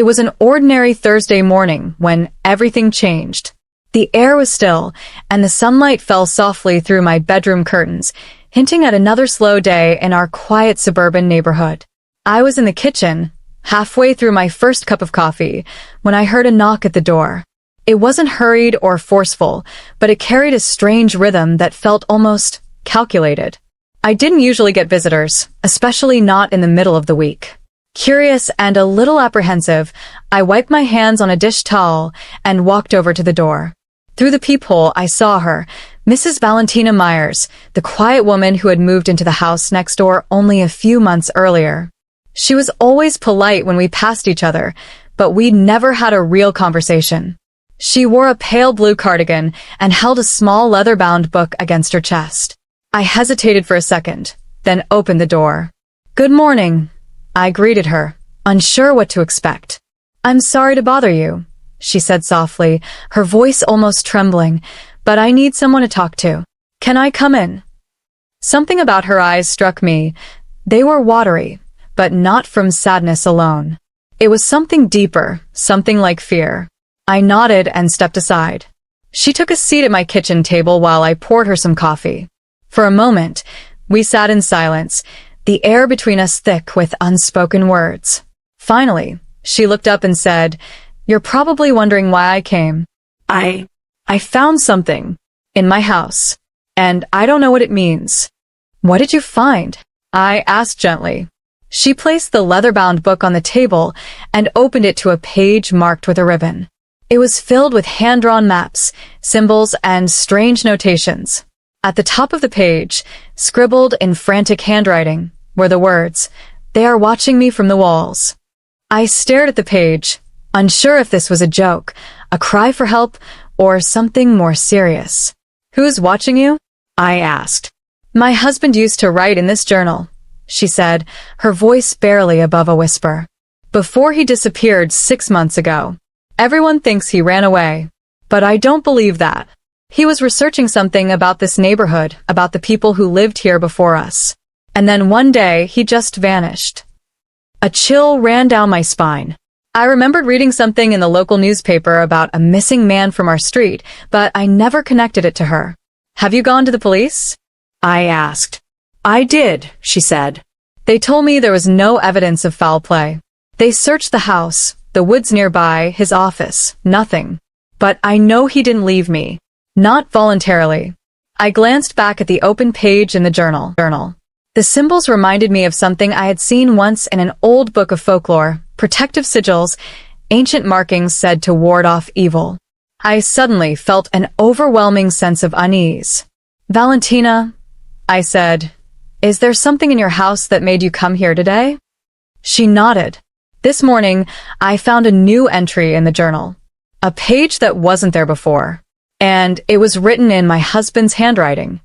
It was an ordinary Thursday morning when everything changed. The air was still, and the sunlight fell softly through my bedroom curtains, hinting at another slow day in our quiet suburban neighborhood. I was in the kitchen, halfway through my first cup of coffee, when I heard a knock at the door. It wasn't hurried or forceful, but it carried a strange rhythm that felt almost calculated. I didn't usually get visitors, especially not in the middle of the week. Curious and a little apprehensive, I wiped my hands on a dish towel and walked over to the door. Through the peephole, I saw her, Mrs. Valentina Myers, the quiet woman who had moved into the house next door only a few months earlier. She was always polite when we passed each other, but we'd never had a real conversation. She wore a pale blue cardigan and held a small leather-bound book against her chest. I hesitated for a second, then opened the door. "Good morning," I greeted her, unsure what to expect. "I'm sorry to bother you," she said softly, her voice almost trembling, "but I need someone to talk to. Can I come in?" Something about her eyes struck me. They were watery, but not from sadness alone. It was something deeper, something like fear. I nodded and stepped aside. She took a seat at my kitchen table while I poured her some coffee. For a moment, we sat in silence, the air between us thick with unspoken words. Finally, she looked up and said, "You're probably wondering why I came. I found something in my house, and I don't know what it means." "What did you find?" I asked gently. She placed the leather-bound book on the table and opened it to a page marked with a ribbon. It was filled with hand-drawn maps, symbols, and strange notations. At the top of the page, scribbled in frantic handwriting, were the words, "They are watching me from the walls." I stared at the page, unsure if this was a joke, a cry for help, or something more serious. "Who's watching you?" I asked. "My husband used to write in this journal," she said, her voice barely above a whisper. "Before he disappeared 6 months ago. Everyone thinks he ran away, but I don't believe that. He was researching something about this neighborhood, about the people who lived here before us. And then one day, he just vanished." A chill ran down my spine. I remembered reading something in the local newspaper about a missing man from our street, but I never connected it to her. "Have you gone to the police?" I asked. "I did," she said. "They told me there was no evidence of foul play. They searched the house, the woods nearby, his office, nothing. But I know he didn't leave me. Not voluntarily." I glanced back at the open page in the journal. The symbols reminded me of something I had seen once in an old book of folklore, protective sigils, ancient markings said to ward off evil. I suddenly felt an overwhelming sense of unease. "Valentina," I said, "is there something in your house that made you come here today?" She nodded. "This morning, I found a new entry in the journal. A page that wasn't there before. And it was written in my husband's handwriting."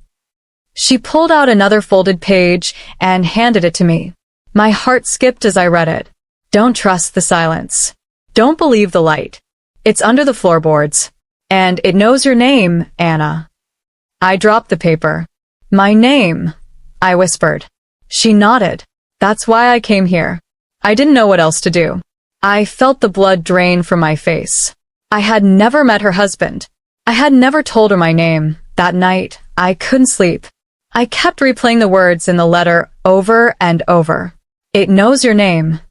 She pulled out another folded page and handed it to me. My heart skipped as I read it. "Don't trust the silence. Don't believe the light. It's under the floorboards. And it knows your name, Anna." I dropped the paper. "My name," I whispered. She nodded. "That's why I came here. I didn't know what else to do." I felt the blood drain from my face. I had never met her husband. I had never told her my name. That night, I couldn't sleep. I kept replaying the words in the letter over and over. "It knows your name."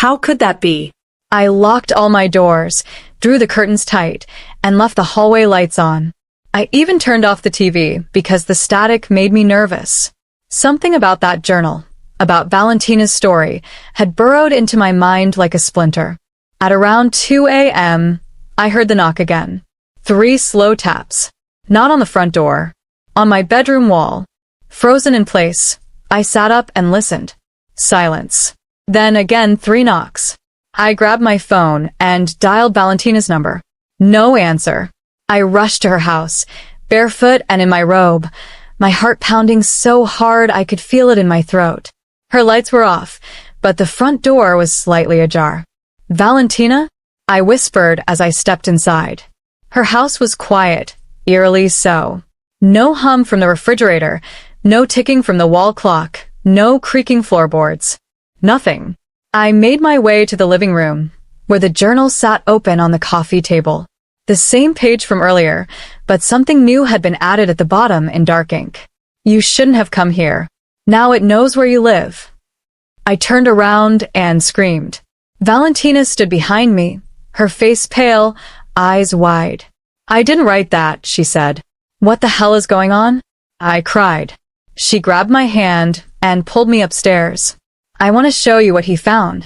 How could that be? I locked all my doors, drew the curtains tight, and left the hallway lights on. I even turned off the TV because the static made me nervous. Something about that journal, about Valentina's story, had burrowed into my mind like a splinter. At around 2 a.m., I heard the knock again. 3 slow taps. Not on the front door. On my bedroom wall. Frozen in place, I sat up and listened. Silence. Then again 3 knocks. I grabbed my phone and dialed Valentina's number. No answer. I rushed to her house, barefoot and in my robe, my heart pounding so hard I could feel it in my throat. Her lights were off, but the front door was slightly ajar. "Valentina?" I whispered as I stepped inside. Her house was quiet, eerily so. No hum from the refrigerator, no ticking from the wall clock, no creaking floorboards. Nothing. I made my way to the living room, where the journal sat open on the coffee table. The same page from earlier, but something new had been added at the bottom in dark ink. You shouldn't have come here. Now it knows where you live. I turned around and screamed. Valentina stood behind me, her face pale, eyes wide. I didn't write that, she said. What the hell is going on? I cried. She grabbed my hand and pulled me upstairs. I want to show you what he found.